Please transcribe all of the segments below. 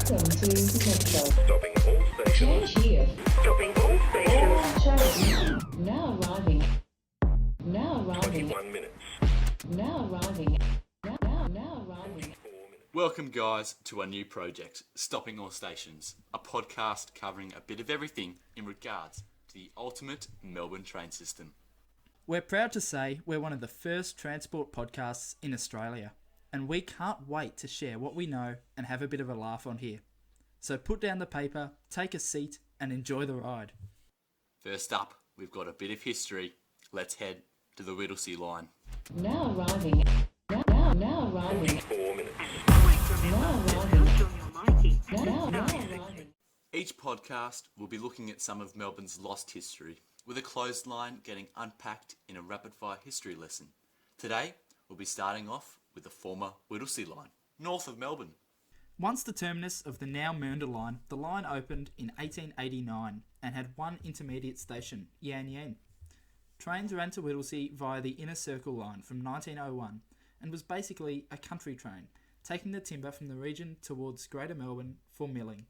Welcome to Metro. Stopping all stations. Change here. Stopping all stations. Change. Now arriving. Now arriving. 21 minutes. Now arriving. Now arriving. 4 minutes. Welcome, guys, to our new project, Stopping All Stations, a podcast covering a bit of everything in regards to the ultimate Melbourne train system. We're proud to say we're one of the first transport podcasts in Australia, and we can't wait to share what we know and have a bit of a laugh on here. So put down the paper, take a seat, and enjoy the ride. First up, we've got a bit of history. Let's head to the Whittlesea line. Now arriving. Now arriving. 4 minutes. Now arriving. Now arriving. Each podcast will be looking at some of Melbourne's lost history, with a closed line getting unpacked in a rapid-fire history lesson. Today, we'll be starting off with the former Whittlesea line, north of Melbourne. Once the terminus of the now Mernda line, the line opened in 1889 and had one intermediate station, Yan Yan. Trains ran to Whittlesea via the Inner Circle line from 1901 and was basically a country train, taking the timber from the region towards Greater Melbourne for milling.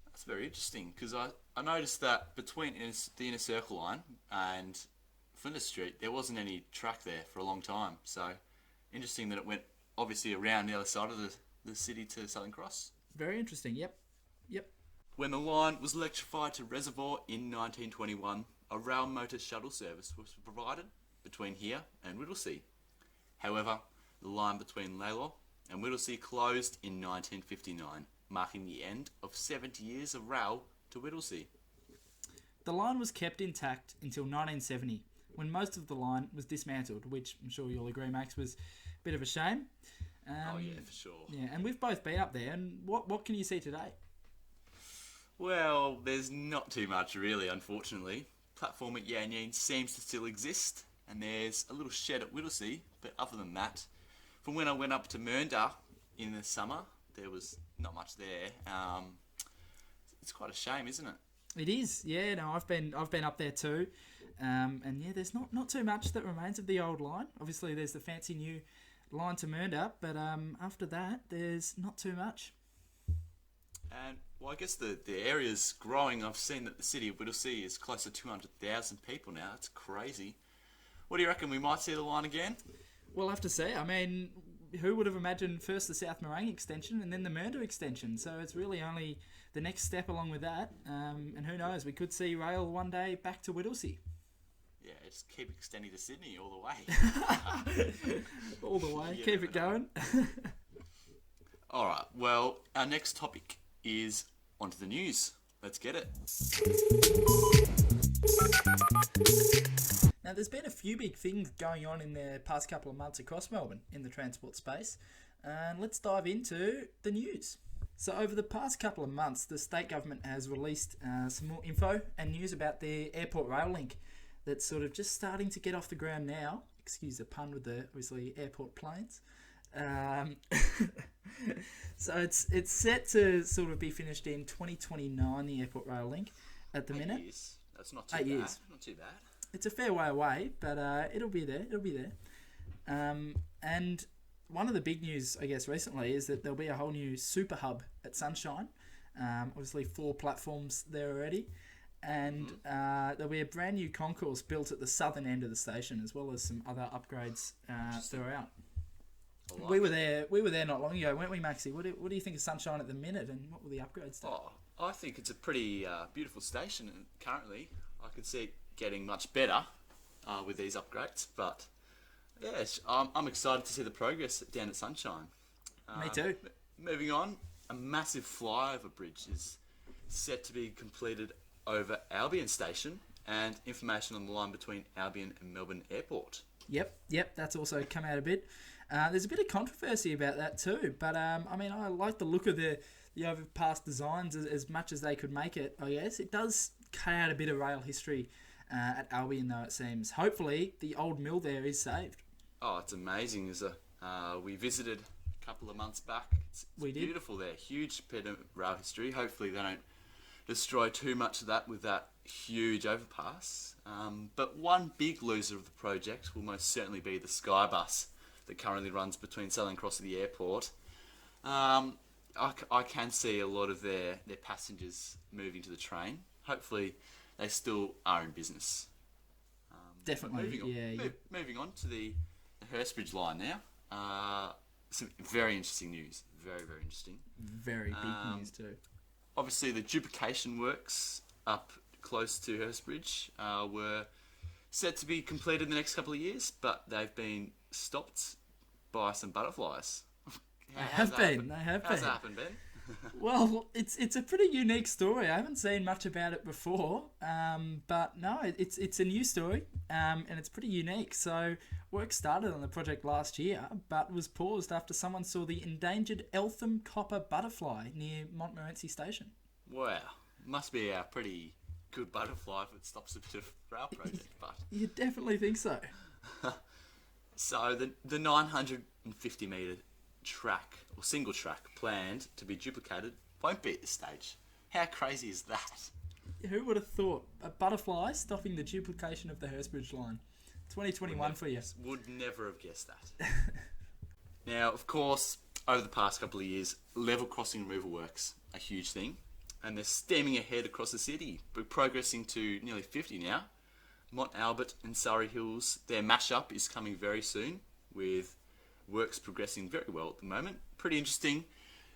That's very interesting, because I noticed that between the Inner Circle line and Flinders Street, there wasn't any track there for a long time. So, interesting that it went, obviously, around the other side of the city to Southern Cross. Very interesting, yep. When the line was electrified to Reservoir in 1921, a rail motor shuttle service was provided between here and Whittlesea. However, the line between Lalor and Whittlesea closed in 1959, marking the end of 70 years of rail to Whittlesea. The line was kept intact until 1970, when most of the line was dismantled, which I'm sure you'll agree, Max, was a bit of a shame. Oh yeah, for sure. Yeah, and we've both been up there, and what can you see today? Well, there's not too much really, unfortunately. Platform at Yan Yan seems to still exist, and there's a little shed at Whittlesea, but other than that, from when I went up to Mernda in the summer, there was not much there. It's quite a shame, isn't it? It is, yeah. No, I've been up there too, and yeah, there's not too much that remains of the old line. Obviously, there's the fancy new line to Mernda, but after that, there's not too much. And well, I guess the area's growing. I've seen that the city of Whittlesea is close to 200,000 people now. It's crazy. What do you reckon? We might see the line again? We'll have to see. I mean, who would have imagined first the South Morang extension and then the Mernda extension? So it's really only the next step along with that. And who knows, we could see rail one day back to Whittlesea. Yeah, just keep extending to Sydney all the way. All the way. You Keep never it going. All right, well, our next topic is onto the news. Let's get it. Now, there's been a few big things going on in the past couple of months across Melbourne in the transport space. And let's dive into the news. So over the past couple of months, the state government has released some more info and news about the airport rail link that's sort of just starting to get off the ground now. Excuse the pun with the, obviously, airport planes. So it's set to sort of be finished in 2029, the airport rail link, at the minute. 8 years. That's not too 8 bad. years. Not too bad. It's a fair way away, but it'll be there. And one of the big news, I guess, recently is that there'll be a whole new super hub at Sunshine. Obviously, 4 platforms there already. And there'll be a brand new concourse built at the southern end of the station, as well as some other upgrades throughout. We were there not long ago, weren't we, Maxie? What do you think of Sunshine at the minute, and what will the upgrades do? Oh, I think it's a pretty beautiful station, and currently I can see it getting much better with these upgrades. But yeah, I'm excited to see the progress down at Sunshine. Me too. Moving on, a massive flyover bridge is set to be completed over Albion Station, and information on the line between Albion and Melbourne Airport. Yep, that's also come out a bit. There's a bit of controversy about that too, but I mean, I like the look of the overpass designs as much as they could make it, I guess. It does cut out a bit of rail history at Albion, though, it seems. Hopefully, the old mill there is saved. Oh, it's amazing. We visited a couple of months back. It's beautiful there. Huge bit of rail history. Hopefully, they don't destroy too much of that with that huge overpass. But one big loser of the project will most certainly be the Skybus that currently runs between Southern Cross and the airport. I can see a lot of their passengers moving to the train. Hopefully, they still are in business. But Definitely, moving on, yeah. moving on to the Hurstbridge line now. Some very interesting news. Very, very interesting. Very big news too. Obviously, the duplication works up close to Hurstbridge were set to be completed in the next couple of years, but they've been stopped by some butterflies. They have been. How's that happened, Ben? Well, it's a pretty unique story. I haven't seen much about it before, but no, it's a new story, and it's pretty unique. So work started on the project last year, but was paused after someone saw the endangered Eltham copper butterfly near Montmorency Station. Wow, must be a pretty good butterfly if it stops a bit of rail project, but You definitely think so. so the 950 metre track or single track planned to be duplicated won't be at this stage. How crazy is that? Who would have thought a butterfly stopping the duplication of the Hurstbridge line? 2021 for you. Would never have guessed that. Now, of course, over the past couple of years, level crossing removal works a huge thing, and they're steaming ahead across the city. We're progressing to nearly 50 now. Mont Albert and Surrey Hills, their mash-up is coming very soon, with works progressing very well at the moment. Pretty interesting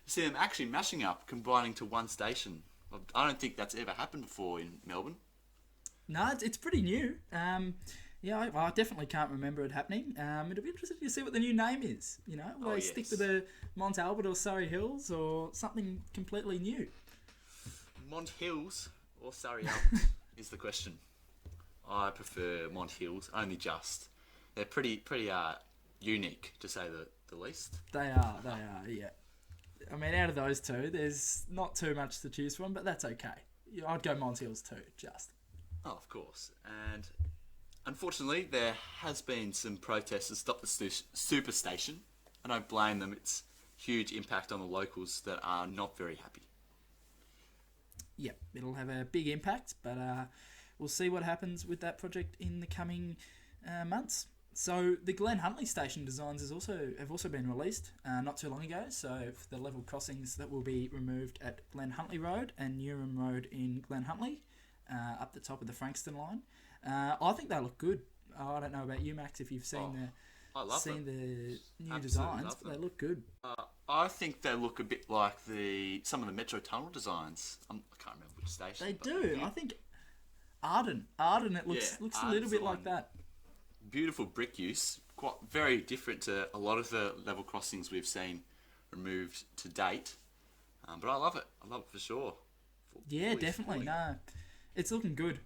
to see them actually mashing up, combining to one station. I don't think that's ever happened before in Melbourne. No, it's pretty new. Yeah, I definitely can't remember it happening. It'll be interesting to see what the new name is. You know, will they stick with the Mont Albert or Surrey Hills or something completely new? Mont Hills or Surrey Albert is the question. I prefer Mont Hills, only just. They're pretty unique, to say the least. They are, yeah. I mean, out of those two, there's not too much to choose from, but that's okay. Yeah, I'd go Mont Hills too, just. Oh, of course. And unfortunately, there has been some protests to stop the super station. I don't blame them. It's huge impact on the locals that are not very happy. Yep, it'll have a big impact, but we'll see what happens with that project in the coming months. So the Glen Huntly station designs have also been released not too long ago. So for the level crossings that will be removed at Glen Huntly Road and Newham Road in Glen Huntly, up the top of the Frankston line. I think they look good. I don't know about you, Max, if you've seen the new Absolutely designs, but they look good. I think they look a bit like some of the Metro Tunnel designs. I can't remember which station. They do. I think Arden. It looks a little bit like that. Beautiful brick use, quite very different to a lot of the level crossings we've seen removed to date. But I love it. I love it for sure. Yeah, definitely. No, it's looking good.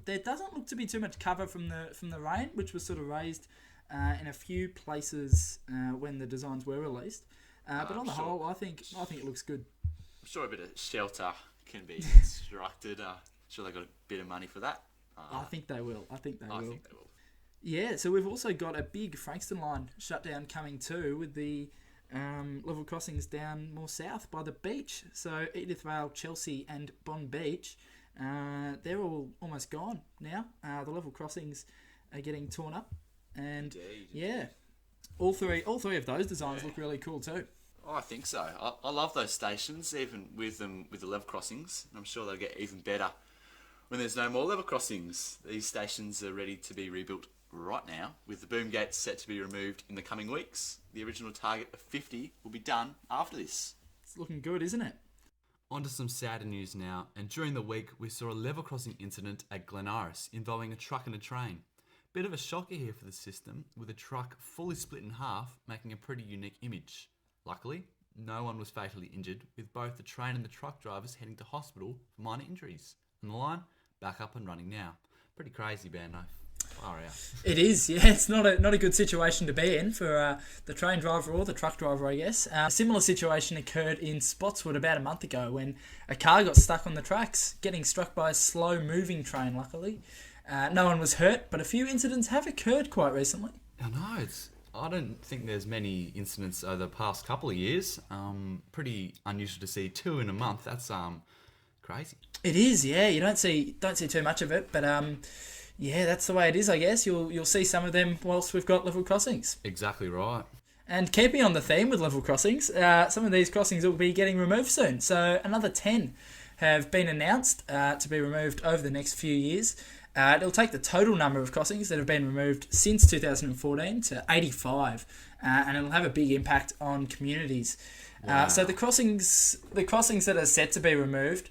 There doesn't look to be too much cover from the rain, which was sort of raised in a few places when the designs were released. But on the whole, I think it looks good. I'm sure a bit of shelter can be constructed. Sure, they got a bit of money for that. I think they will. I think they will. Yeah, so we've also got a big Frankston line shutdown coming too, with the level crossings down more south by the beach. So Edith Vale, Chelsea and Bond Beach, they're all almost gone now. The level crossings are getting torn up. And Indeed. all three of those designs look really cool too. Oh, I think so. I love those stations, even with the level crossings. I'm sure they'll get even better when there's no more level crossings. These stations are ready to be rebuilt right now, with the boom gates set to be removed in the coming weeks. The original target of 50 will be done after this. It's looking good, isn't it? On to some sadder news now, and during the week we saw a level crossing incident at Glen Iris involving a truck and a train. Bit of a shocker here for the system, with a truck fully split in half, making a pretty unique image. Luckily, no one was fatally injured, with both the train and the truck drivers heading to hospital for minor injuries. And the line, back up and running now. Pretty crazy, Bando. Far out. It is, yeah. It's not a good situation to be in for the train driver or the truck driver, I guess. A similar situation occurred in Spotswood about a month ago when a car got stuck on the tracks, getting struck by a slow-moving train, luckily. No one was hurt, but a few incidents have occurred quite recently. I know, I don't think there's many incidents over the past couple of years. Pretty unusual to see 2 in a month. That's crazy. It is, yeah. You don't see too much of it, but yeah, that's the way it is, I guess. You'll see some of them whilst we've got level crossings. Exactly right. And keeping on the theme with level crossings, some of these crossings will be getting removed soon. So another 10 have been announced to be removed over the next few years. It'll take the total number of crossings that have been removed since 2014 to 85, and it'll have a big impact on communities. So the crossings that are set to be removed,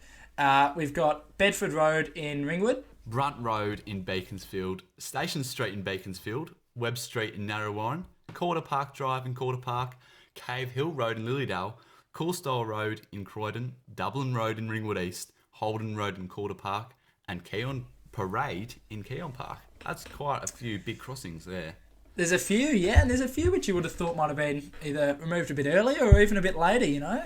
we've got Bedford Road in Ringwood, Brunt Road in Beaconsfield, Station Street in Beaconsfield, Webb Street in Narrawarren, Quarter Park Drive in Quarter Park, Cave Hill Road in Lilydale, Coolstyle Road in Croydon, Dublin Road in Ringwood East, Holden Road in Quarter Park, and Keon Parade in Keon Park. That's quite a few big crossings there. There's a few, yeah, and there's a few which you would have thought might have been either removed a bit earlier or even a bit later, you know.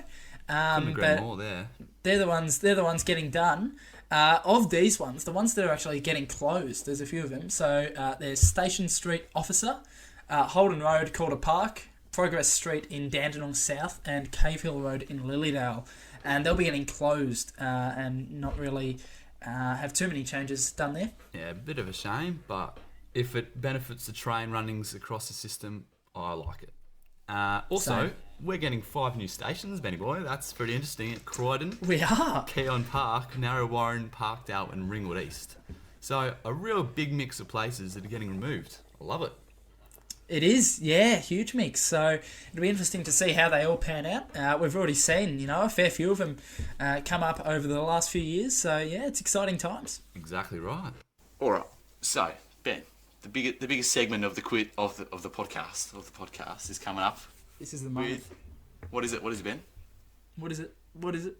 Couldn't agree more there. They're the ones getting done. Of these ones, the ones that are actually getting closed, there's a few of them. So there's Station Street Officer, Holden Road, Calder Park, Progress Street in Dandenong South, and Cave Hill Road in Lilydale. And they'll be getting closed and not really have too many changes done there. Yeah, a bit of a shame, but if it benefits the train runnings across the system, I like it. Also, we're getting 5 new stations, Benny Boy. That's pretty interesting. At Croydon, We are. Keon Park, Narrawarren, Parkdale and Ringwood East. So a real big mix of places that are getting removed. I love it. It is, yeah, huge mix. So it'll be interesting to see how they all pan out. We've already seen, you know, a fair few of them come up over the last few years. So yeah, it's exciting times. Exactly right. All right. So Ben, the biggest segment of the podcast is coming up. This is the moment. With what is it? What is it, Ben? What is it?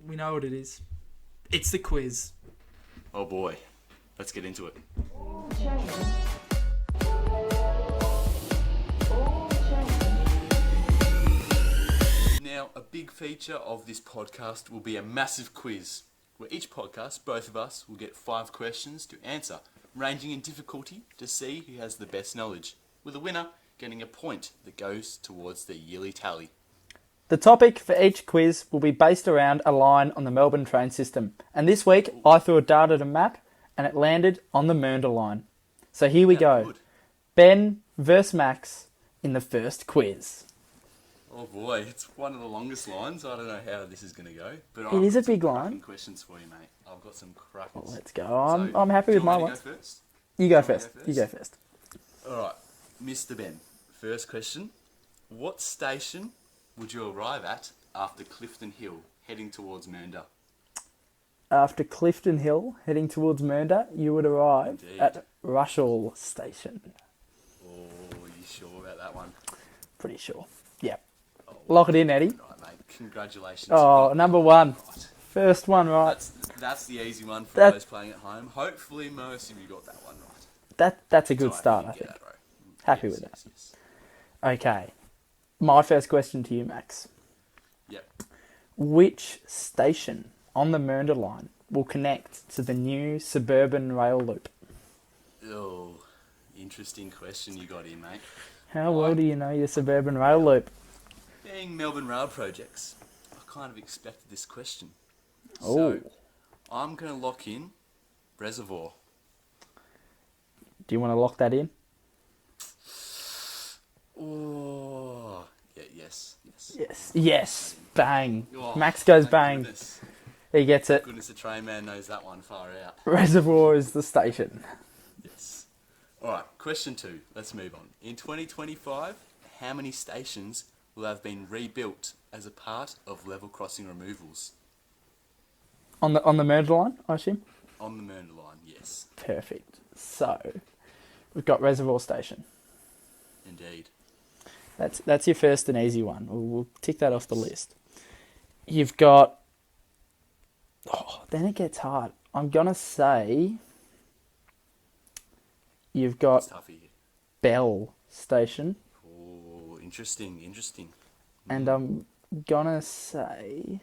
We know what it is. It's the quiz. Oh boy, let's get into it. All change. All change. Now, a big feature of this podcast will be a massive quiz, where each podcast, both of us, will get 5 questions to answer, ranging in difficulty to see who has the best knowledge, with the winner getting a point that goes towards the yearly tally. The topic for each quiz will be based around a line on the Melbourne train system. And this week, I threw a dart at a map and it landed on the Mernda line. So here we go. Good. Ben versus Max in the first quiz. Oh boy, it's one of the longest lines. I don't know how this is going to go. But It is a got some big line. cracking questions for you, mate. I've got some crackers. Let's go. I'm happy do with you my want me one. to go first? You go Do you want me first. to You go first. Alright, Mr. Ben, first question. What station would you arrive at after Clifton Hill, heading towards Mernda? After Clifton Hill, heading towards Mernda, you would arrive Indeed. at Rushall Station. Oh, are you sure about that one? Pretty sure. Yeah. Oh, Lock it in, Eddie. right, mate. Congratulations. Oh, You got number that 1. right. First one right. That's the easy one for That- those playing at home. Hopefully most of you got that one right. That's a good Sorry, start, you I get think. that right. Happy Yes, with that. yes. Okay. My first question to you, Max. Yep. Which station on the Mernda line will connect to the new suburban rail loop? Oh, interesting question you got here, mate. How well do you know your suburban rail loop? Being Melbourne Rail Projects, I kind of expected this question. Oh. So, I'm going to lock in Reservoir. Do you want to lock that in? Oh, yeah, yes. Yes. Yes. Bang. Oh, Max goes thank bang. Goodness. He gets it. Goodness, the train man knows that one far out. Reservoir is the station. Yes. Alright, question 2. Let's move on. In 2025, how many stations will have been rebuilt as a part of level crossing removals? On the Mernda line, I assume? On the Mernda line, yes. Perfect. So, we've got Reservoir Station. Indeed. That's your first and easy one. We'll tick that off the list. You've got... Oh, then it gets hard. I'm going to say... You've got It's tough here. Bell Station. Oh, interesting. And I'm going to say...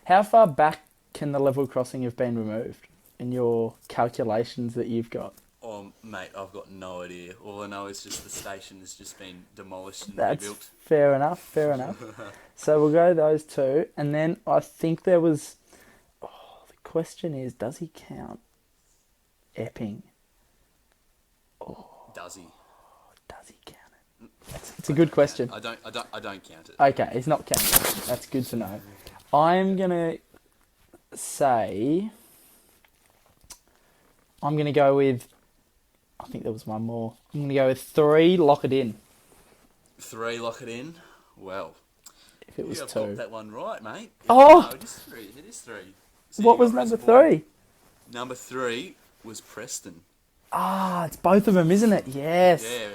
How far back can the level crossing have been removed in your calculations that you've got? Oh, mate, I've got no idea. All I know is just the station has just been demolished and That's rebuilt. fair enough. So we'll go those 2. And then I think there was... Oh, the question is, does he count Epping? Does he? Does he count it? It's a good question. I don't count it. Okay, it's not counting. That's good to know. I'm gonna say I'm gonna go with. I think there was one more. I'm gonna go with 3. Lock it in. 3, lock it in. Well, If it was you 2. got that one right, mate. Oh! No, it is 3. It is 3. So What you was got number Reservoir. 3? Number 3 was Preston. Ah, it's both of them, isn't it? Yes. Yeah.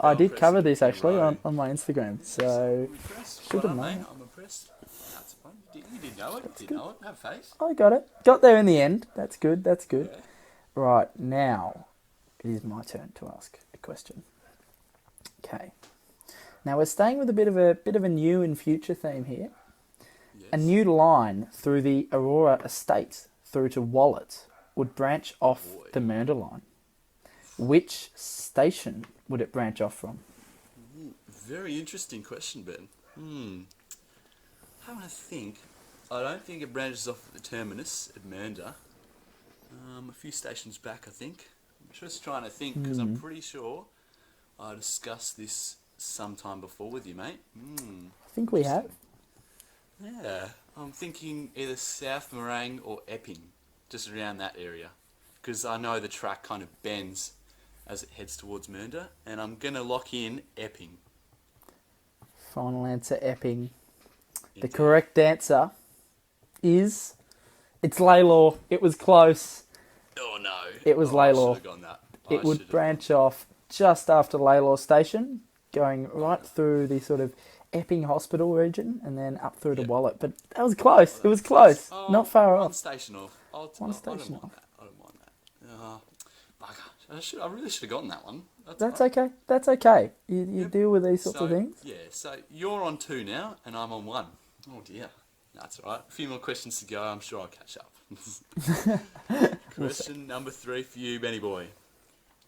I did Preston cover this in a actually row. on my Instagram. So I'm impressed. should have Well done, known. mate. I'm impressed. That's fun. You did know it. You did good. know it. Have faith. I got it. Got there in the end. That's good. That's good. Yeah. Right, now it is my turn to ask a question. Okay. Now we're staying with a bit of a new and future theme here. Yes. A new line through the Aurora estate through to Wallet would branch off Boy. the Mernda line. Which station would it branch off from? Very interesting question, Ben. How do I think? I don't think it branches off at the terminus at Mernda. A few stations back, I think. I'm just trying to think because I'm pretty sure I discussed this sometime before with you, mate. I think we have. Yeah, I'm thinking either South Morang or Epping, just around that area, because I know the track kind of bends as it heads towards Mernda, and I'm gonna lock in Epping. Final answer, Epping. The Indeed. correct answer is... It's Laylaw. It was close. Oh no! It was I Laylaw. should have gone that. It I would should've branch off just after Laylaw Station, going right through the sort of Epping Hospital region and then up through to Yep. Wallet. But that was close. It was close. Oh, Not far one off. station off. One I station don't mind off. that. I don't mind that. Bugger. I really should have gotten that one. That's all okay. That's okay. You Yep. deal with these sorts of So, things. Yeah, so you're on 2 now, and I'm on 1. Oh dear. That's all right. A few more questions to go. I'm sure I'll catch up. Question number 3 for you, Benny boy.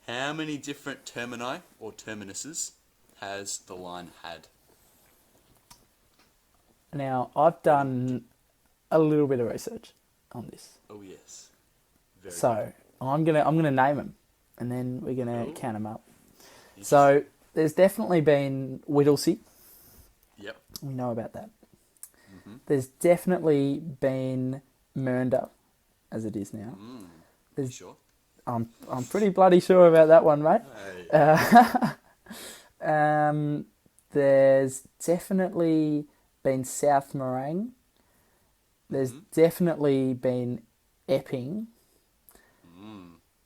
How many different termini or terminuses has the line had? Now, I've done a little bit of research on this. Oh yes. Very So, I'm gonna name them, and then we're gonna Cool. count them up. good. So, there's definitely been Whittlesea. Yep. We know about that. Mm-hmm. There's definitely been Mernda, as it is now. You There's, sure? I'm pretty bloody sure about that one, mate. Hey. There's definitely been South Morang. There's definitely been Epping.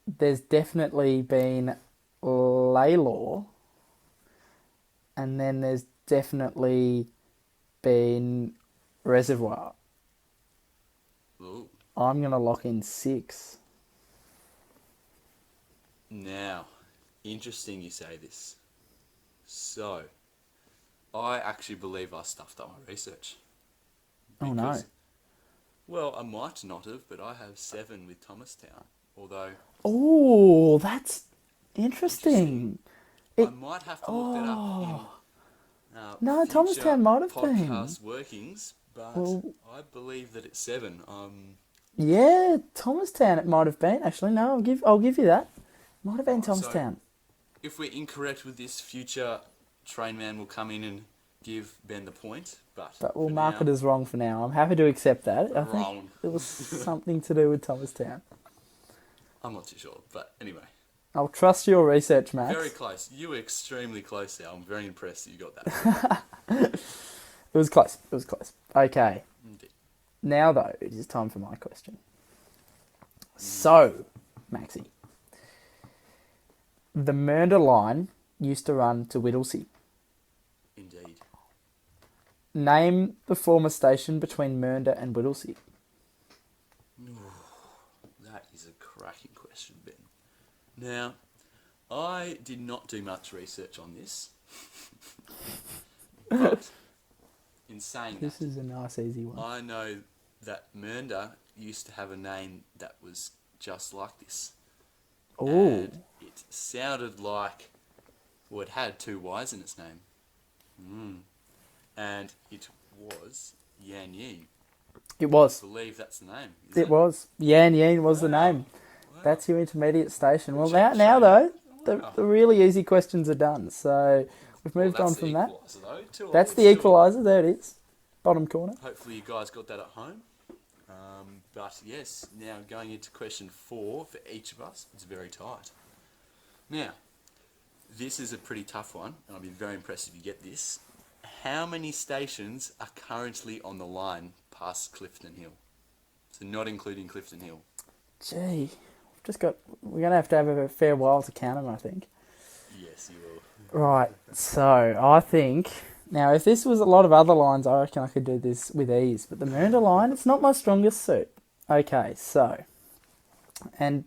There's definitely been Laylaw. And then there's definitely been Reservoir. Ooh. I'm going to lock in 6. Now, interesting you say this. So, I actually believe I stuffed up my research. Oh, no. Because- Well, I might not have, but I have 7 with Thomastown. Although, Oh, that's interesting. I might have to look that up in No, future Thomastown might have been. podcast workings, but Well- I believe that it's 7. Yeah, Thomastown it might have been. Actually, no, I'll give you that. Might have been So- Thomastown. If we're incorrect with this, future train man will come in and give Ben the point. But We'll for mark now, it as wrong for now. I'm happy to accept that. I think wrong. it was something to do with Thomastown. I'm not too sure, but anyway. I'll trust your research, Max. Very close. You were extremely close there. I'm very impressed that you got that. It was close. It was close. Okay. Indeed. Now, though, it is time for my question. So, Maxie, the Mernda line used to run to Whittlesea. Indeed. Name the former station between Mernda and Whittlesea. That is a cracking question, Ben. Now, I did not do much research on this. But, in saying This that, is a nice, easy one. I know that Mernda used to have a name that was just like this. Oh, And it sounded like, well, it had 2 Y's in its name. And it was Yan Yin. it was. I believe that's the name. Is It was. Yan Yin was the Wow. name. That's your intermediate station. Well, Check now shame. though, Wow. the really easy questions are done. So We've moved on that's from the that. equaliser, though. That's the Still- equaliser. There it is. Bottom corner. Hopefully you guys got that at home. But yes, now going into question 4 for each of us, it's very tight. Now, this is a pretty tough one, and I'll be very impressed if you get this. How many stations are currently on the line past Clifton Hill? So not including Clifton Hill. Gee, we're going to have a fair while to count them, I think. Yes, you will. Right, so I think... Now, if this was a lot of other lines, I reckon I could do this with ease. But the Mernda line, it's not my strongest suit. Okay, so... And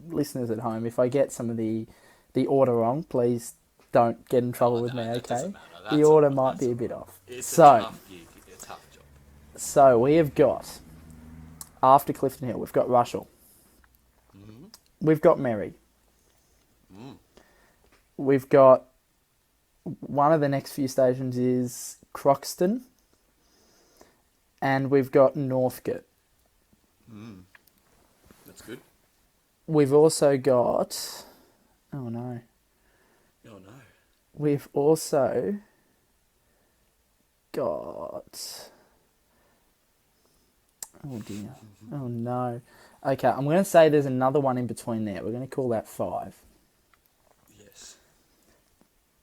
listeners at home, if I get some of the order wrong, please don't get in trouble with me, that okay? doesn't matter. The That's order all right. might That's be a all bit right. off. It's So, a tough gig. It's a tough job. so we have got, after Clifton Hill, we've got Russell. Mm-hmm. We've got Merry. Mm. We've got, one of the next few stations is Croxton. And we've got Northcote. Mm. That's good. We've also got, oh no. Oh, no. We've also got... Oh dear. Oh no. Okay, I'm going to say there's another one in between there. We're going to call that 5. Yes.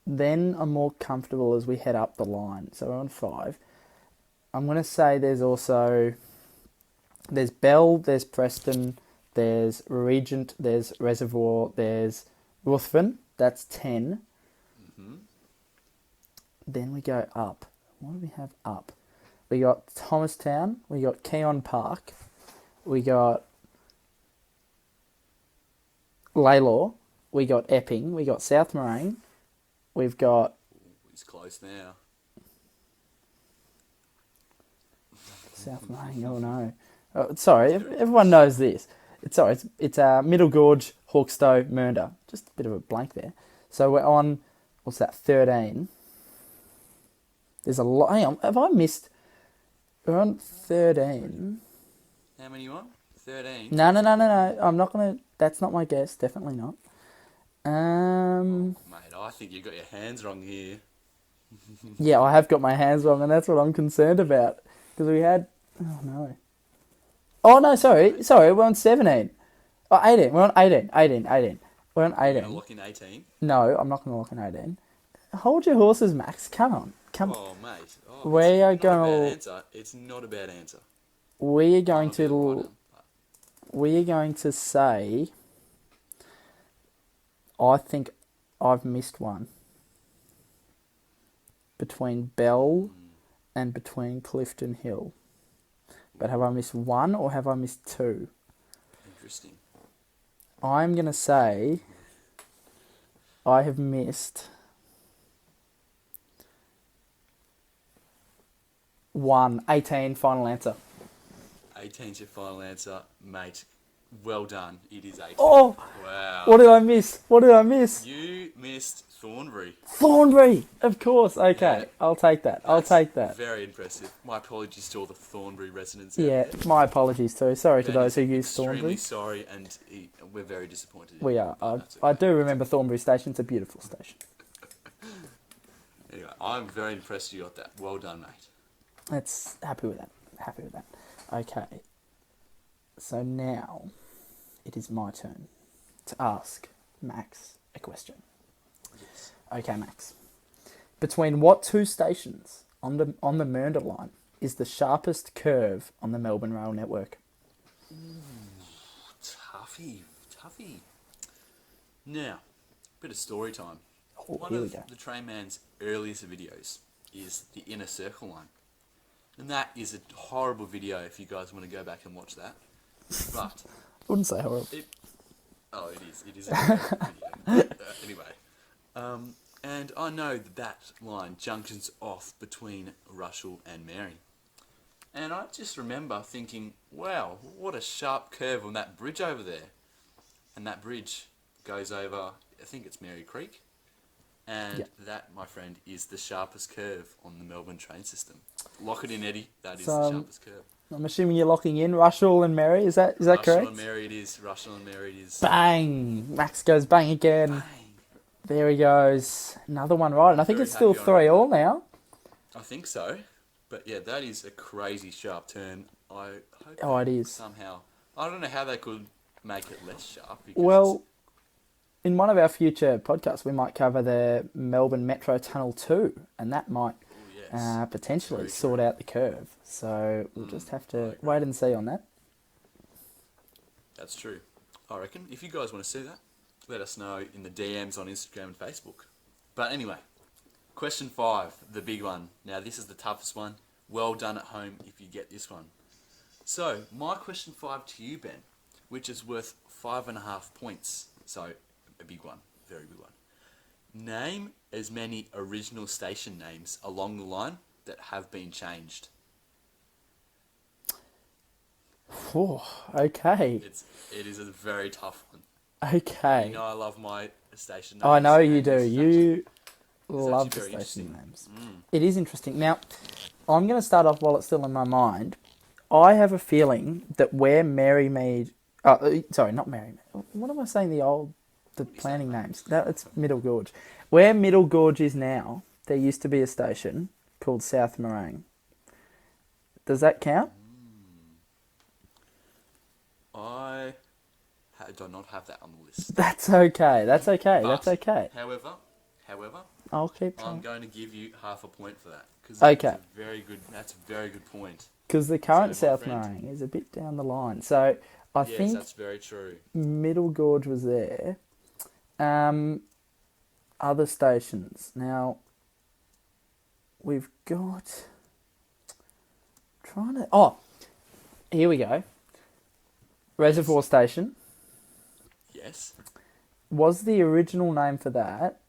Then I'm more comfortable as we head up the line. So we're on 5. I'm going to say there's also... There's Bell, there's Preston, there's Regent, there's Reservoir, there's Ruthven. That's 10. Mm-hmm. Then we go up. What do we have up? We got Thomastown. We got Keon Park. We got Laylaw. We got Epping. We got South Morang. We've got... He's close now. South Morang, oh no. Oh, sorry, everyone knows this. It's Middle Gorge, Hawkstow, Mernda. Just a bit of a blank there. So we're on, what's that, 13. There's a lot. Hang on, have I missed? We're on 13. How many you on? 13. No. I'm not going to... That's not my guess. Definitely not. Mate, I think you got your hands wrong here. Yeah, I have got my hands wrong, and that's what I'm concerned about. Because we had... Oh, no. Oh, no, sorry. We're on 17. Oh, 18. We're on 18. We're on 18. You're going to lock in 18? No, I'm not going to lock in 18. Hold your horses, Max. Come on. Oh, mate. Oh, We are it's not a bad going... answer. It's not a bad answer. We are going Not a bad to... one. We are going to say... I think I've missed one. Between Bell and between Clifton Hill. But have I missed one or have I missed 2? Interesting. I'm going to say I have missed 1. 18, final answer. 18's your final answer, mate. Well done. It is 18. Oh! Wow. What did I miss? You missed Thornbury. Thornbury! Of course. Okay, Yeah. I'll take that. That's very impressive. My apologies to all the Thornbury residents. out Yeah, there. my apologies too. Sorry to Ben those who is use extremely Thornbury. sorry, and we're very disappointed. in We you, are. but that's I okay. do remember Thornbury Station. It's a beautiful station. Anyway, I'm very impressed you got that. Well done, mate. That's happy with that. Okay. So now it is my turn to ask Max a question. Yes. Okay, Max. Between what 2 stations on the Mernda line is the sharpest curve on the Melbourne rail network? Toughy. Now, bit of story time. Oh, One here we of go. the Trainman's earliest videos is the Inner Circle line. And that is a horrible video if you guys want to go back and watch that. But, Wouldn't say horrible. it is. It is a terrible video. Anyway. And I know that line junctions off between Russell and Mary. And I just remember thinking, wow, what a sharp curve on that bridge over there. And that bridge goes over, I think it's Mary Creek. And Yeah. that, my friend, is the sharpest curve on the Melbourne train system. Lock it in, Eddie. That is So, the sharpest curve. I'm assuming you're locking in Russell and Mary. Is that Russell correct? and Mary it is. Russell and Mary it is. Bang! Max goes bang again. Bang. There he goes. Another one right. And I think Very it's still happy on 3-all now. I think so. But yeah, that is a crazy sharp turn. I hope Oh, it is. somehow. I don't know how they could make it less sharp. Because Well, in one of our future podcasts, we might cover the Melbourne Metro Tunnel 2, and that might yes. potentially Very sort out the curve. So we'll just have to agree. wait and see on that. That's true. I reckon. If you guys want to see that, let us know in the DMs on Instagram and Facebook. But anyway, question 5, the big one. Now, this is the toughest one. Well done at home if you get this one. So, my question 5 to you, Ben, which is worth 5.5 points. So, a big one. Very big one. Name as many original station names along the line that have been changed. Oh, okay. It is a very tough one. Okay. You know I love my station names. I know you and do. it's actually- You love the very station interesting. names. It is interesting. Now, I'm going to start off while it's still in my mind. I have a feeling that where Mary Mead... sorry, not Mary Mead. What am I saying? The planning names. It's Middle Gorge. Where Middle Gorge is now, there used to be a station called South Morang. Does that count? I do not have that on the list. That's okay. That's okay. But, That's okay. However, I'll keep I'm trying. going to give you half a point for that because Okay. That's a very good point. Because the current So, my South friend- Morang is a bit down the line. So I Yes, think that's very true. Middle Gorge was there. Other stations. Now, we've got... Trying to... Oh, here we go. Reservoir Station. Yes. Was the original name for that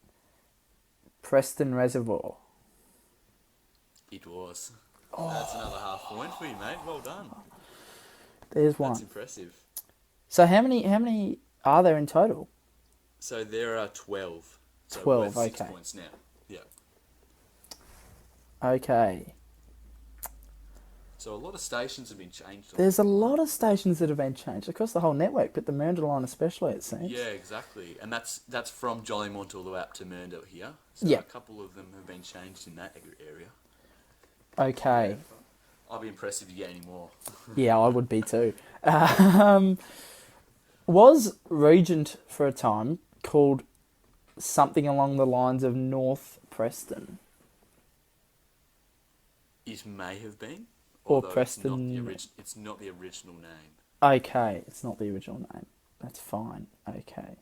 Preston Reservoir? It was. That's another half point for you, mate. Well done. There's That's one. impressive. So how many are there in total? So there are 12. So 12, worth 6 okay. points now. Yeah. Okay. So a lot of stations have been changed. There's a lot of stations that have been changed across the whole network, but the Mernda line especially, it seems. Yeah, exactly. And that's from Jollymont all the way up to Mernda here. So Yeah. a couple of them have been changed in that area. Okay. I'll be impressed if you get any more. Yeah, I would be too. Was Regent for a time called something along the lines of North Preston? It may have been. Or although Preston- It's not the original name. Okay, it's not the original name. That's fine. Okay.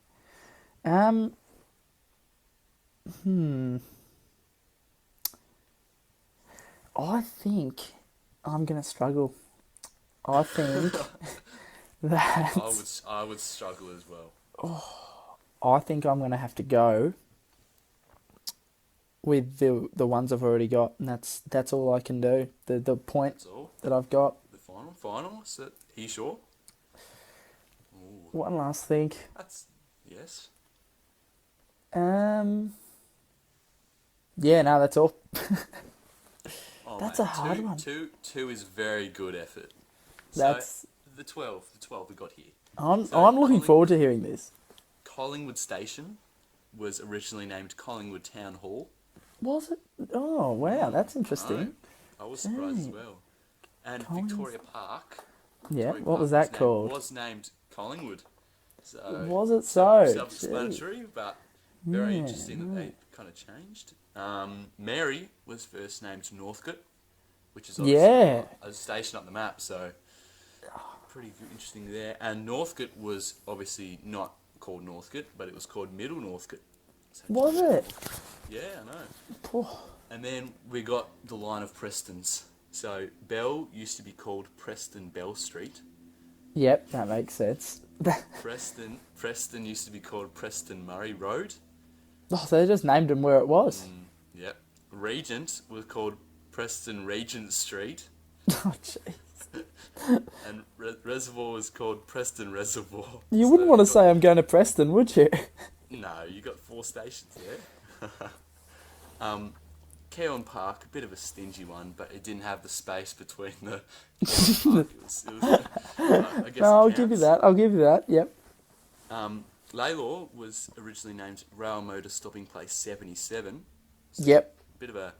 I think I'm gonna struggle. I think that I would struggle as well. I think I'm gonna have to go with the ones I've already got, and that's all I can do. The point That's all. that I've got. The final. Is that, are you sure? Ooh, One last thing. that's yes. Yeah, no, that's all. Oh, That's mate, a hard one. Two is very good effort. That's. So the 12 we got here. I'm so I'm looking Collingwood- forward to hearing this. Collingwood Station was originally named Collingwood Town Hall. Was it? Oh wow, that's interesting. I was surprised as Dang. well. And Collingwood- Victoria Park. Yeah, Victoria what Park was that named- called? Was named Collingwood. So Was it so? Self-explanatory, but very Yeah, interesting that they kind of changed. Mary was first named Northcote, which is obviously Yeah. a station up the map, so pretty interesting there. And Northcote was obviously not called Northcote, but it was called Middle Northcote. So Was it? Yeah, I know. Oh, And then we got the line of Prestons. So Bell used to be called Preston Bell Street. yep, that makes sense. Preston used to be called Preston Murray Road. Oh, so they just named him where it was. Yep. Regent was called Preston Regent Street. Oh, jeez. And Reservoir was called Preston Reservoir. You wouldn't want to say I'm going to Preston, would you? No, you got 4 stations there. Keon Park, a bit of a stingy one, but it didn't have the space between the Keon Park. I guess No, I'll it give you counts. that. I'll give you that. Yep. Lalor was originally named Rail Motor Stopping Place 77. So Yep. Bit of a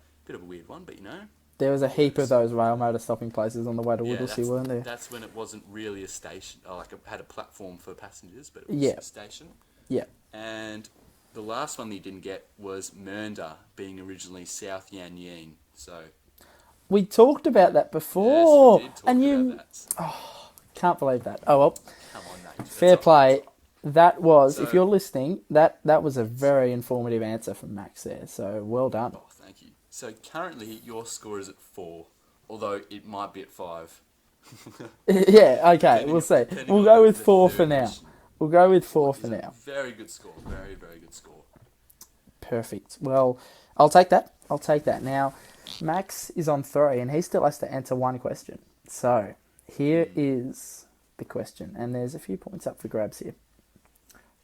weird one, but you know. There was a heap of those rail motor stopping places on the way to Whittlesea, weren't there? That's when it wasn't really a station. Like it had a platform for passengers, but it was Yeah. a station. Yeah. And the last one that you didn't get was Mernda, being originally South Yan Yeen. So We talked about that before. yes, we did talk and about you that. can't believe that. Oh, well. Come on, mate. That's Fair all play. right. That was, So- if you're listening, that was a very informative answer from Max there. So well done. Oh, thank you. So currently your score is at 4, although it might be at 5. Yeah, okay, Depending- we'll see. depending We'll on go the with 4 for third now. question. We'll go with 4 for It's a now. Very good score. Very, very good score. Perfect. Well, I'll take that. Now, Max is on 3 and he still has to answer one question. So, here is the question. And there's a few points up for grabs here.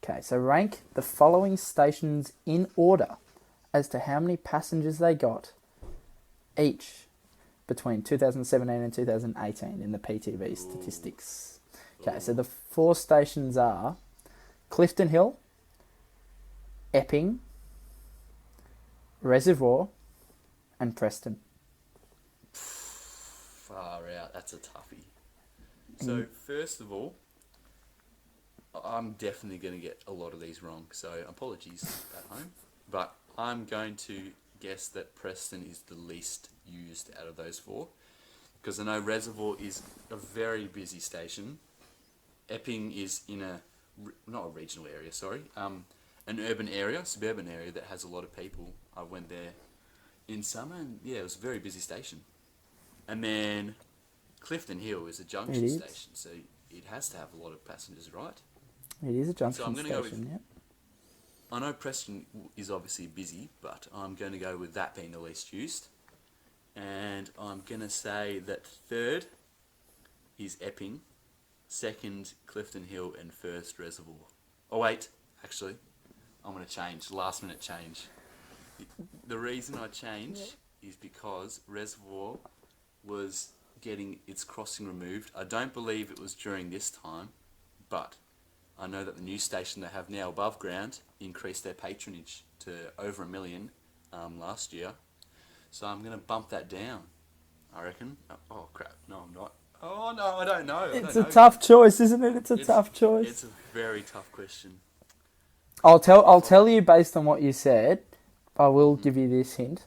Okay, so rank the following stations in order as to how many passengers they got each between 2017 and 2018 in the PTV statistics. Okay, so the 4 stations are Clifton Hill, Epping, Reservoir, and Preston. Far out. That's a toughie. So, first of all, I'm definitely going to get a lot of these wrong, so apologies at home. But I'm going to guess that Preston is the least used out of those 4. Because I know Reservoir is a very busy station. Epping is in not a regional area, sorry. An urban area, suburban area that has a lot of people. I went there in summer and yeah, it was a very busy station. And then Clifton Hill is a junction station, so it has to have a lot of passengers, right? It is a junction So I'm gonna go with- station, yeah. I know Preston is obviously busy, but I'm going to go with that being the least used. And I'm going to say that 3rd is Epping, 2nd Clifton Hill, and 1st Reservoir. Oh wait, actually, I'm going to change, last minute change. The reason I change is because Reservoir was getting its crossing removed. I don't believe it was during this time, but I know that the new station they have now above ground increased their patronage to over 1 million last year. So I'm going to bump that down, I reckon. Oh, crap. No, I'm not. Oh, no, I don't know. It's a tough choice, isn't it? It's a tough choice. It's a very tough question. I'll tell you based on what you said. I will give you this hint.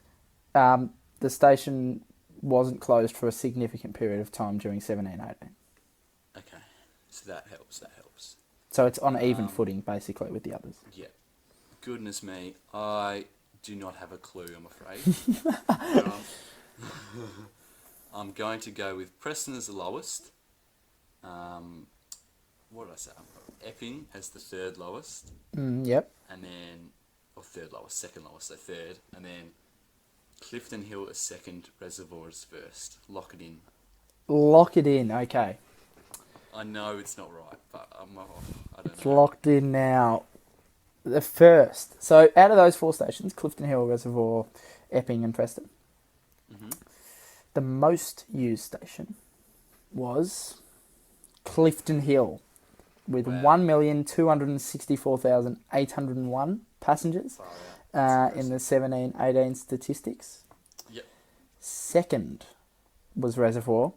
The station wasn't closed for a significant period of time during 17-18. Okay, so that helps. So it's on even footing, basically, with the others. Yeah. Goodness me, I do not have a clue, I'm afraid. But, I'm going to go with Preston as the lowest. What did I say? Epping as the 3rd lowest. Yep. And then, or 3rd lowest, 2nd lowest, so 3rd. And then Clifton Hill as 2nd, Reservoir as 1st. Lock it in. Lock it in, okay. I know it's not right, but I don't It's know. locked in now. The first. So out of those 4 stations, Clifton Hill, Reservoir, Epping and Preston, the most used station was Clifton Hill with Wow. 1,264,801 passengers in the 17-18 statistics. Yep. Second was Reservoir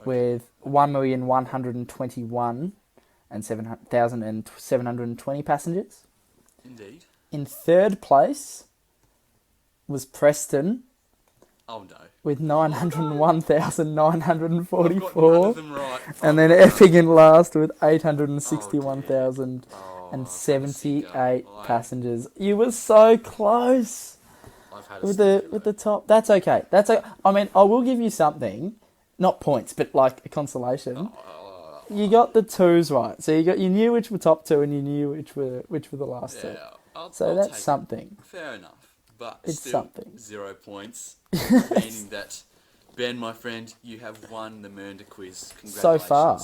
with 1,121,720 passengers. Indeed. In 3rd place was Preston Oh no. with I've got none 901,944. of them right. And then Epping in last with 861,078 passengers. You were so close I've had with the top. That's okay. I mean, I will give you something, not points, but like a consolation. You got the 2s right, so you knew which were top 2 and you knew which were the last 2. So that's take something. it. Fair enough, but It's still something. 0 points, meaning that Ben, my friend, you have won the Mernda quiz. Congratulations. So far.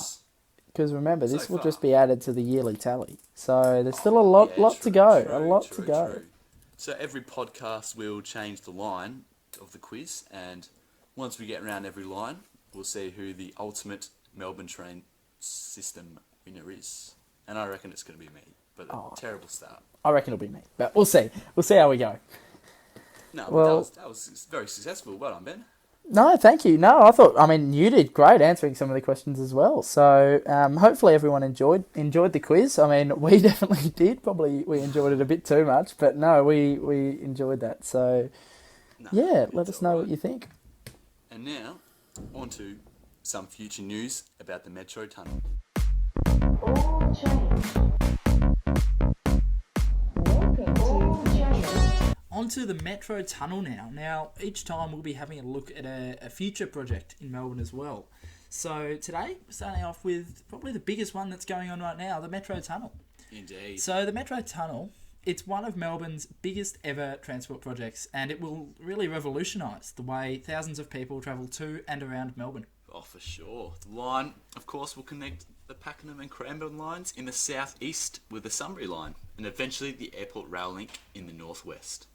Because remember, this So will far. just be added to the yearly tally. So there's still a lot to go. A lot to go. True. So every podcast will change the line of the quiz, and once we get around every line, we'll see who the ultimate Melbourne train system winner is. And I reckon it's going to be me. but a terrible start. I reckon it'll be me, but we'll see. We'll see how we go. No, Well- but that was very successful. Well done, Ben. No, thank you. No, I mean, you did great answering some of the questions as well. So hopefully everyone enjoyed the quiz. I mean, we definitely did. Probably we enjoyed it a bit too much, but no, we enjoyed that. So No, yeah, it's let us all know right. what you think. And now, on to some future news about the Metro Tunnel. All change. Welcome to change. Onto the Metro Tunnel now. Now, each time we'll be having a look at a future project in Melbourne as well. So today, we're starting off with probably the biggest one that's going on right now, the Metro Tunnel. Indeed. So the Metro Tunnel, it's one of Melbourne's biggest ever transport projects, and it will really revolutionise the way thousands of people travel to and around Melbourne. Oh, for sure. The line, of course, will connect the Pakenham and Cranbourne lines in the southeast with the Sunbury line, and eventually the Airport Rail Link in the northwest.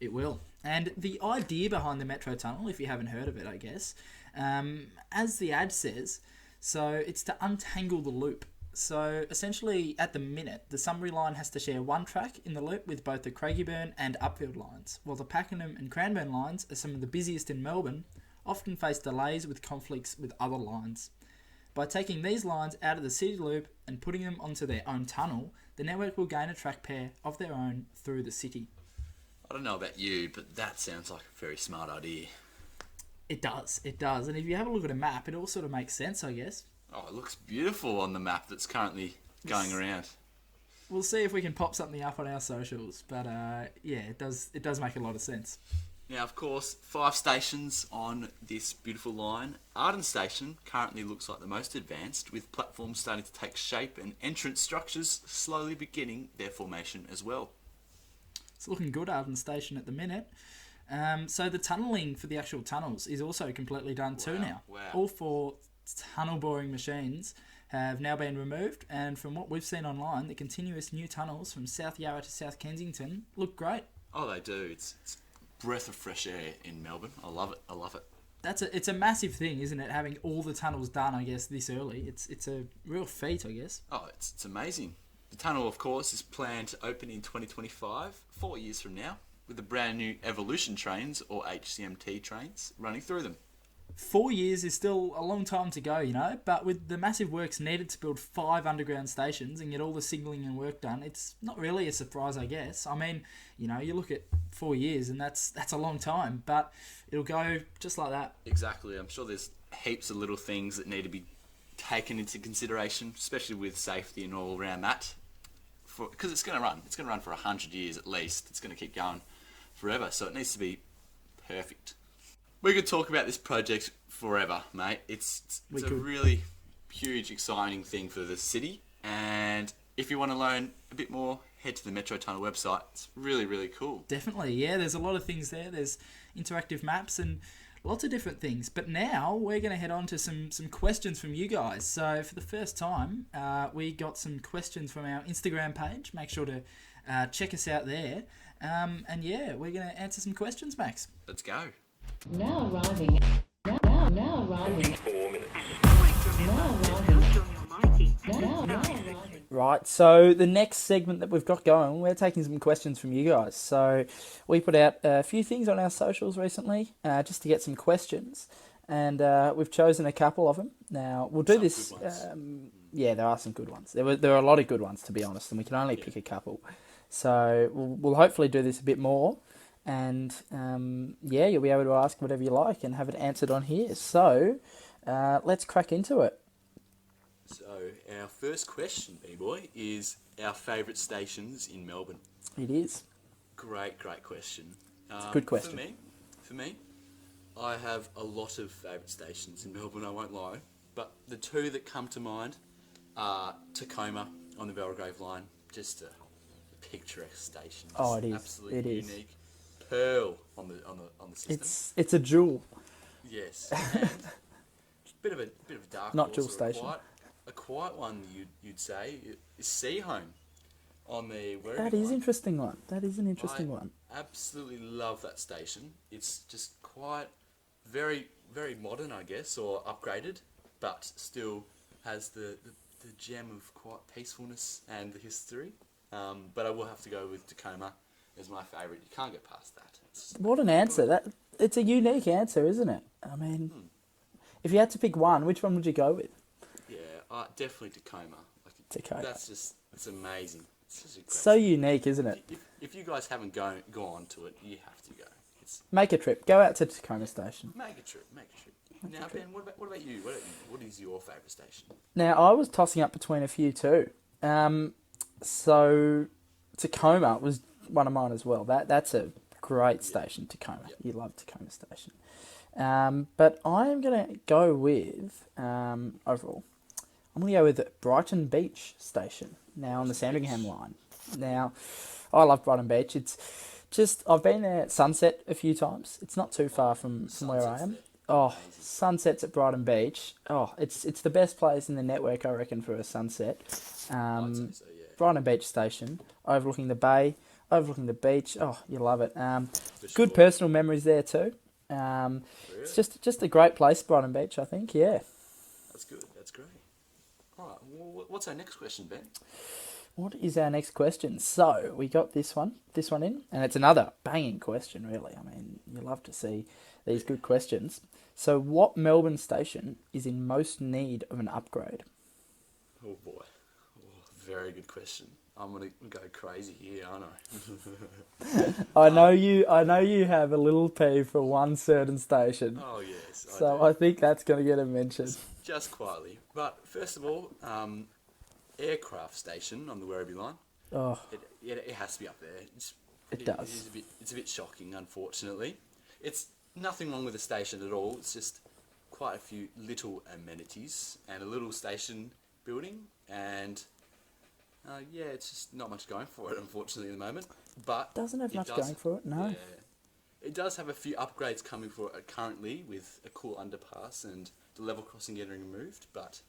It will. And the idea behind the Metro Tunnel, if you haven't heard of it, I guess, as the ad says, so it's to untangle the loop. So essentially, at the minute, the Sunbury line has to share one track in the loop with both the Craigieburn and Upfield lines, while the Pakenham and Cranbourne lines are some of the busiest in Melbourne, often face delays with conflicts with other lines. By taking these lines out of the city loop and putting them onto their own tunnel, the network will gain a track pair of their own through the city. I don't know about you, but that sounds like a very smart idea. It does. And if you have a look at a map, it all sort of makes sense, I guess. Oh, it looks beautiful on the map that's currently going around. We'll see if we can pop something up on our socials, but yeah, it does make a lot of sense. Now, of course, 5 stations on this beautiful line. Arden Station currently looks like the most advanced, with platforms starting to take shape and entrance structures slowly beginning their formation as well. It's looking good, Arden Station, at the minute. So the tunnelling for the actual tunnels is also completely done too now. Wow. All 4 tunnel boring machines have now been removed, and from what we've seen online, the continuous new tunnels from South Yarra to South Kensington look great. Oh, they do. It's a breath of fresh air in Melbourne. I love it. It's a massive thing, isn't it? Having all the tunnels done, I guess, this early. It's a real feat, I guess. Oh, it's amazing. The tunnel, of course, is planned to open in 2025, 4 years from now, with the brand new Evolution trains, or HCMT trains, running through them. 4 years is still a long time to go, but with the massive works needed to build 5 underground stations and get all the signalling and work done, it's not really a surprise, I guess. I mean, you look at 4 years and that's a long time, but it'll go just like that. Exactly. I'm sure there's heaps of little things that need to be taken into consideration, especially with safety and all around that. Because it's going to run for 100 years at least. It's going to keep going forever, so it needs to be perfect. We could talk about this project forever, mate. It's a really huge, exciting thing for the city, and if you want to learn a bit more, head to the Metro Tunnel website. It's really, really cool. Definitely, yeah. There's a lot of things there. There's interactive maps and lots of different things. But now we're going to head on to some questions from you guys. So for the first time, we got some questions from our Instagram page. Make sure to check us out there. And yeah, we're going to answer some questions, Max. Let's go. Now arriving. Now arriving. 4 minutes. Now arriving. Now arriving. Right, so the next segment that we've got going, we're taking some questions from you guys. So we put out a few things on our socials recently, just to get some questions, and we've chosen a couple of them. Now we'll do Some this. good ones. Yeah, there are some good ones. There are a lot of good ones, to be honest, and we can only pick a couple. So we'll hopefully do this a bit more, and yeah, you'll be able to ask whatever you like and have it answered on here. So let's crack into it. So our first question, B-Boy, is our favourite stations in Melbourne. It is. Great question. It's a good question. For me, I have a lot of favourite stations in Melbourne, I won't lie. But the 2 that come to mind are Tacoma on the Belgrave line. Just a picturesque station. Oh, it is. Absolutely It is. unique. Pearl on the system. It's a jewel. Yes. And bit of a dark Not horse, dual or station. A quiet one, you'd say, is Seahome on the Werribee That is line. interesting one. That is an interesting one. Absolutely love that station. It's just quite very, very modern, I guess, or upgraded, but still has the the gem of quite peacefulness and the history. But I will have to go with Tacoma as my favourite. You can't get past that. What an answer! It's a unique answer, isn't it? I mean, if you had to pick one, which one would you go with? Yeah, definitely Tacoma. Tacoma. It's amazing. It's just a great So unique, isn't it? If you guys haven't gone to it, you have to go. Make a trip. Go out to Tacoma Station. Make a trip. Now, Ben, what about you? What is your favourite station? Now, I was tossing up between a few too. So Tacoma was one of mine as well. That's a great station, Tacoma. Yep. You love Tacoma Station. But I am going to go with, overall, I'm going to go with Brighton Beach Station, now on the Sandringham line. Now, I love Brighton Beach. It's just, I've been there at sunset a few times. It's not too far from where I am. There. Oh, Amazing. sunsets at Brighton Beach. Oh, it's the best place in the network, I reckon, for a sunset. I'd say so, yeah. Brighton Beach Station, overlooking the bay, overlooking the beach. Oh, you love it. For Good sure. personal memories there too. Really? It's just a great place, Brighton Beach, I think. Yeah. That's good. That's great. All right. Well, what's our next question, Ben? What is our next question? So we got this one in, and it's another banging question, really. I mean, you love to see these good questions. So, what Melbourne station is in most need of an upgrade? Oh boy. Very good question. I'm gonna go crazy here, aren't I? I know you have a little peeve for one certain station, Oh yes. so do. I think that's going to get a mention. Just quietly. But first of all, aircraft station on the Werribee line. Oh, It has to be up there. It does. It's a bit shocking, unfortunately. It's nothing wrong with the station at all. It's just quite a few little amenities and a little station building, and it's just not much going for it, unfortunately, at the moment. But doesn't have it much does- going for it. No. Yeah, it does have a few upgrades coming for it currently, with a cool underpass and the level crossing getting removed, but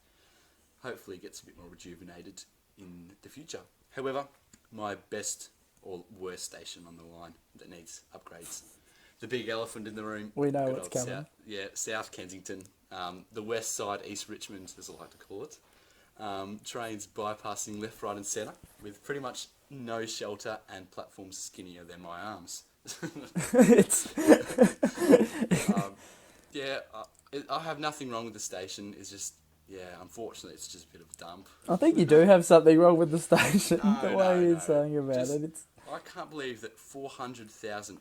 hopefully it gets a bit more rejuvenated in the future. However, my best or worst station on the line that needs upgrades, the big elephant in the room. We know good what's old coming. South Kensington, the west side, East Richmond, as I like to call it. Trains bypassing left, right and centre with pretty much no shelter and platforms skinnier than my arms. It's I have nothing wrong with the station. It's just, unfortunately, it's just a bit of a dump. I think you do have something wrong with the station. No, the way you're no. saying about Just- it, it's I can't believe that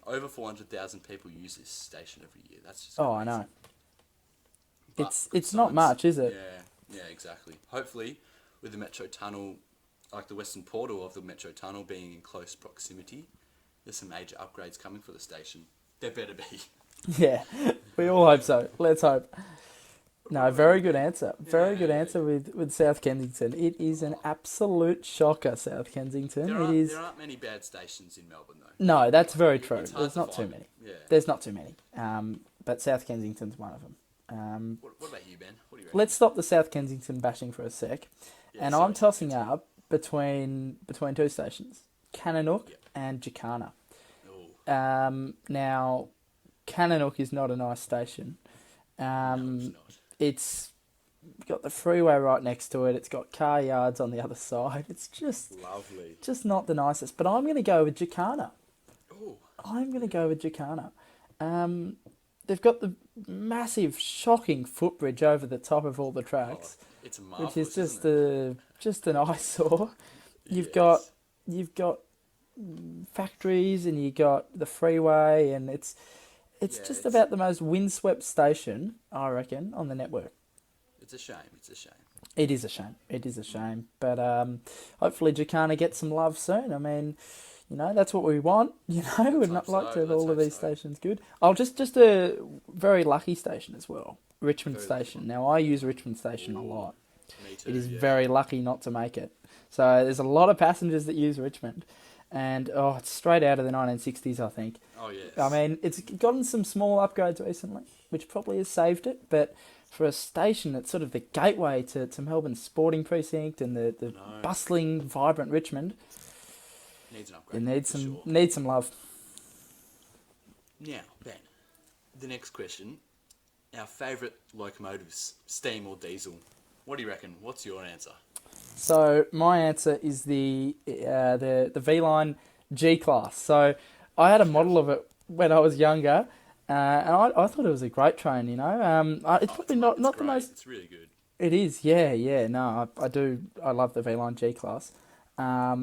over 400,000 people use this station every year. That's just oh, I crazy. know. But It's not besides- much, is it? Yeah, exactly. Hopefully, with the Metro Tunnel, like the western portal of the Metro Tunnel being in close proximity, there's some major upgrades coming for the station. There better be. Yeah, we all hope so. Let's hope. No, very good answer. Very good answer with South Kensington. It is an absolute shocker, South Kensington. There aren't many bad stations in Melbourne, though. No, that's very true. It's hard There's to not too find. many. Yeah. There's not too many. But South Kensington's one of them. What about you, Ben? What do you reckon? Let's stop the South Kensington bashing for a sec. Yeah, And sorry. I'm tossing up between two stations, Kannanook Yep. and Jacana. Oh, Now, Kannanook is not a nice station. no, it's not. It's got the freeway right next to it. It's got car yards on the other side. It's just Lovely. not the nicest. But I'm going to go with Jacana. Oh, I'm going to go with Jacana. They've got the massive, shocking footbridge over the top of all the tracks, it's marvellous, which is isn't it? just an eyesore. You've Yes. got factories and you got the freeway, and it's just about the most windswept station, I reckon, on the network. It's a shame. It's a shame. It is a shame. It is a shame. But hopefully Jacana gets some love soon. I mean, that's what we want. We'd not hope like so. to have Let's all of hope these so. stations good. Just a very lucky station as well. Richmond Very lucky Station. Now, I use Richmond Station a lot. Me too. It is yeah. very lucky not to make it. So there's a lot of passengers that use Richmond. And, it's straight out of the 1960s, I think. Oh, yes. I mean, it's gotten some small upgrades recently, which probably has saved it, but for a station that's sort of the gateway to Melbourne's sporting precinct and the know. bustling, vibrant Richmond, Needs an it upgrade. needs for some sure. needs some love. Now, Ben, the next question. Our favourite locomotives, steam or diesel? What do you reckon? What's your answer? So my answer is the V-Line G-Class. So I had a model of it when I was younger, and I thought it was a great train, you know. It's probably not the great. most... It's really good. It is, yeah. No, I do. I love the V-Line G-Class. I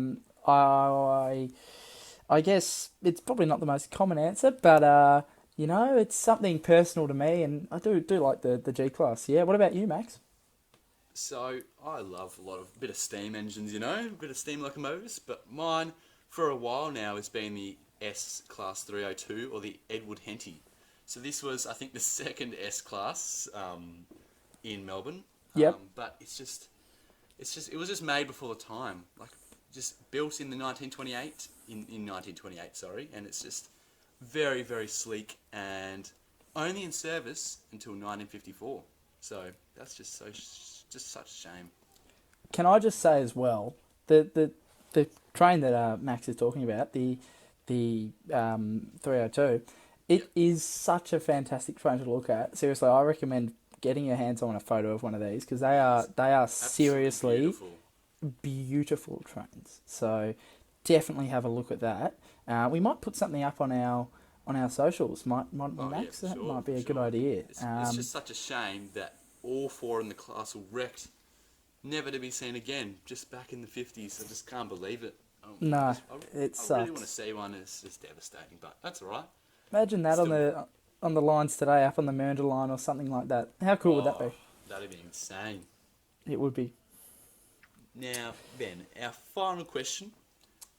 guess it's probably not the most common answer, but you know, it's something personal to me, and I do like the G-Class. Yeah. What about you, Max? So I love a bit of steam engines, you know, a bit of steam locomotives. But mine, for a while now, has been the S Class 302 or the Edward Henty. So this was, I think, the second S Class in Melbourne. Yep. But it was just made before the time, like just built in 1928, sorry, and it's just very, very sleek and only in service until 1954. So that's just such a shame. Can I just say as well, the train that Max is talking about, the 302, it is such a fantastic train to look at. Seriously, I recommend getting your hands on a photo of one of these, because they are seriously beautiful trains. So definitely have a look at that. We might put something up on our socials. Might Max? Yeah, That sure, might be a sure. good idea. It's just such a shame that all four in the class were wrecked, never to be seen again. Just back in the 50s, I just can't believe it. No, I it I really sucks. want to see one. It's just devastating, but that's all right. Imagine that Still- on the lines today, up on the Mernda line or something like that. How cool would that be? That'd be insane. It would be. Now, Ben, our final question: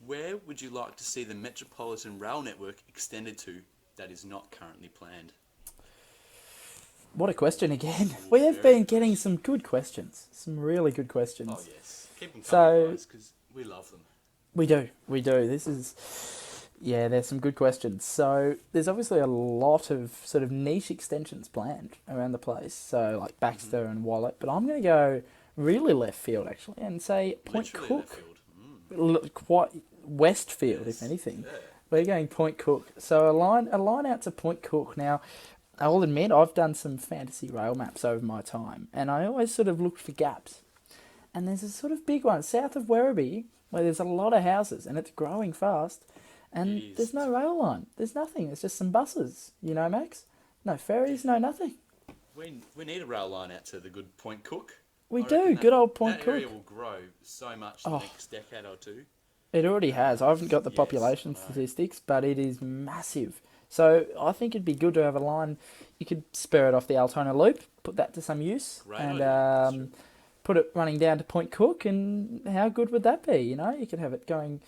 where would you like to see the Metropolitan Rail Network extended to that is not currently planned? What a question again. We have been getting some good questions. Some really good questions. Oh yes, keep them So- coming, guys, because we love them. We do. This is... Yeah, there's some good questions. So there's obviously a lot of sort of niche extensions planned around the place. So like Baxter and Wallet. But I'm going to go really left field, actually, and say Point Literally Cook. left field. Quite Westfield, if anything. We're going Point Cook. So a line out to Point Cook. Now, I'll admit I've done some fantasy rail maps over my time, and I always sort of looked for gaps. And there's a sort of big one south of Werribee where there's a lot of houses and it's growing fast, and It is. there's no rail line. There's nothing. It's just some buses. You know, Max? No ferries, no nothing. We need a rail line out to the good Point Cook. We I do. reckon Good old Point that Cook. area will grow so much the Oh. next decade or two. It already has. I haven't got the Yes, population I know. statistics, but it is massive. So I think it'd be good to have a line. You could spur it off the Altona Loop, put that to some use, Great and idea, that's true. put it running down to Point Cook. And how good would that be? You know, you could have it going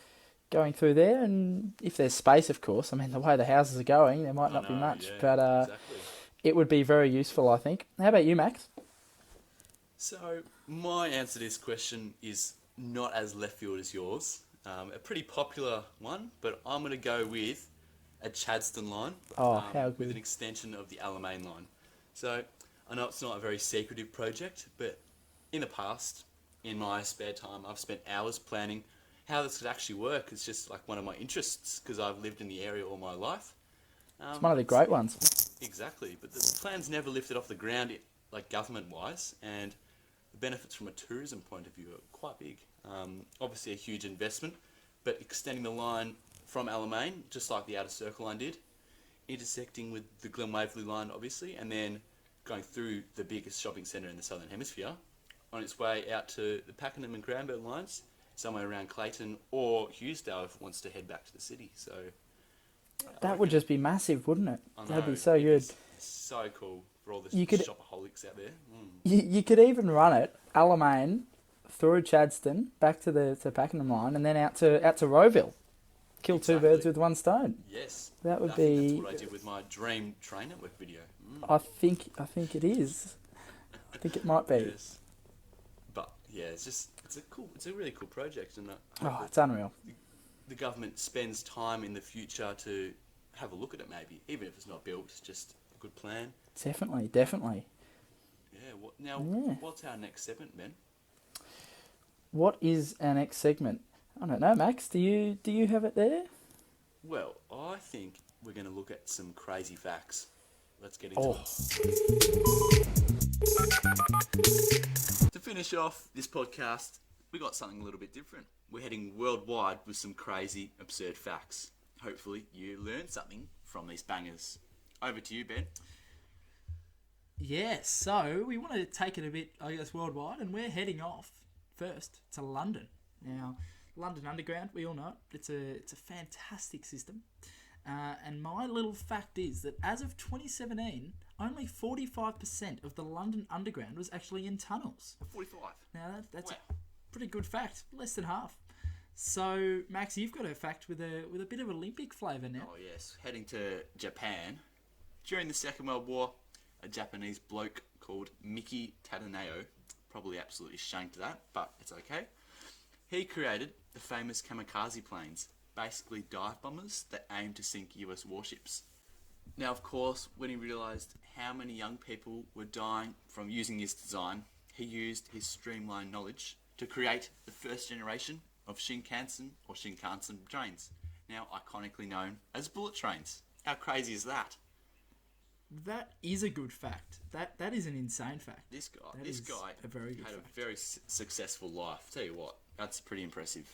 through there, and if there's space, of course. I mean, the way the houses are going, there might not be much, but exactly. it would be very useful, I think. How about you, Max? So my answer to this question is not as left field as yours. A pretty popular one, but I'm going to go with a Chadston line. Oh, how With good. an extension of the Alamein line. So I know it's not a very secretive project, but in the past, in my spare time, I've spent hours planning how this could actually work. It's just like one of my interests because I've lived in the area all my life. It's one of the great ones. Exactly, but the plan's never lifted off the ground, like government-wise, and the benefits from a tourism point of view are quite big. Obviously a huge investment, but extending the line from Alamein, just like the Outer Circle line did, intersecting with the Glen Waverley line, obviously, and then going through the biggest shopping centre in the Southern Hemisphere, on its way out to the Pakenham and Cranbourne lines, somewhere around Clayton or Hughesdale if it wants to head back to the city. So That would just be massive, wouldn't it? I That'd know, be so it good. is so cool for all the You could- shopaholics out there. You could even run it Alamein through Chadston back to Pakenham line, and then out to Rowville. Kill two Exactly. birds with one stone. Yes, That would I think be- that's what I did with my dream train network video. I think it is. I think it might be. Yes, but yeah, it's a really cool project, and Oh, it's unreal. the government spends time in the future to have a look at it. Maybe even if it's not built, it's just a good plan. Definitely. Yeah. Now, Yeah. what's our next segment, Ben? What is our next segment? I don't know, Max. Do you have it there? Well, I think we're going to look at some crazy facts. Let's get into Oh, it. To finish off this podcast, we got something a little bit different. We're heading worldwide with some crazy, absurd facts. Hopefully you learned something from these bangers. Over to you, Ben. Yes, so we want to take it a bit, I guess, worldwide, and we're heading off first to London. Now, London Underground, we all know it. It's a fantastic system. And my little fact is that as of 2017, only 45% of the London Underground was actually in tunnels. 45. Now, that's Wow. a pretty good fact, less than half. So, Max, you've got a fact with a bit of Olympic flavour now. Oh yes, heading to Japan. During the Second World War, a Japanese bloke called Miki Tadaneo, probably absolutely shanked that, but it's okay. He created the famous kamikaze planes, basically dive bombers that aim to sink US warships. Now, of course, when he realised how many young people were dying from using his design, he used his streamlined knowledge to create the first generation of Shinkansen or Shinkansen trains, now iconically known as bullet trains. How crazy is that? That is a good fact. That is an insane fact. This guy, That this is guy a very good had fact. a very successful life. Tell you what, that's pretty impressive.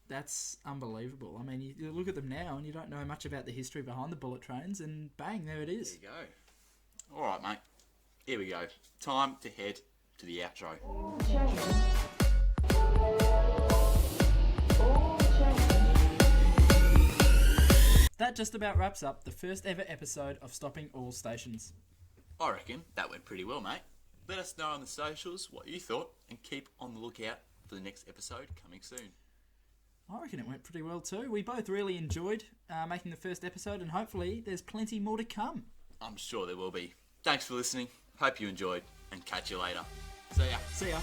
That's unbelievable. I mean, you look at them now and you don't know much about the history behind the bullet trains, and bang, there it There is. you go. All right, mate. Here we go. Time to head to the outro. All change. All change. That just about wraps up the first ever episode of Stopping All Stations. I reckon that went pretty well, mate. Let us know on the socials what you thought, and keep on the lookout for the next episode coming soon. I reckon it went pretty well too. We both really enjoyed making the first episode, and hopefully there's plenty more to come. I'm sure there will be. Thanks for listening. Hope you enjoyed, and catch you later. See ya. See ya.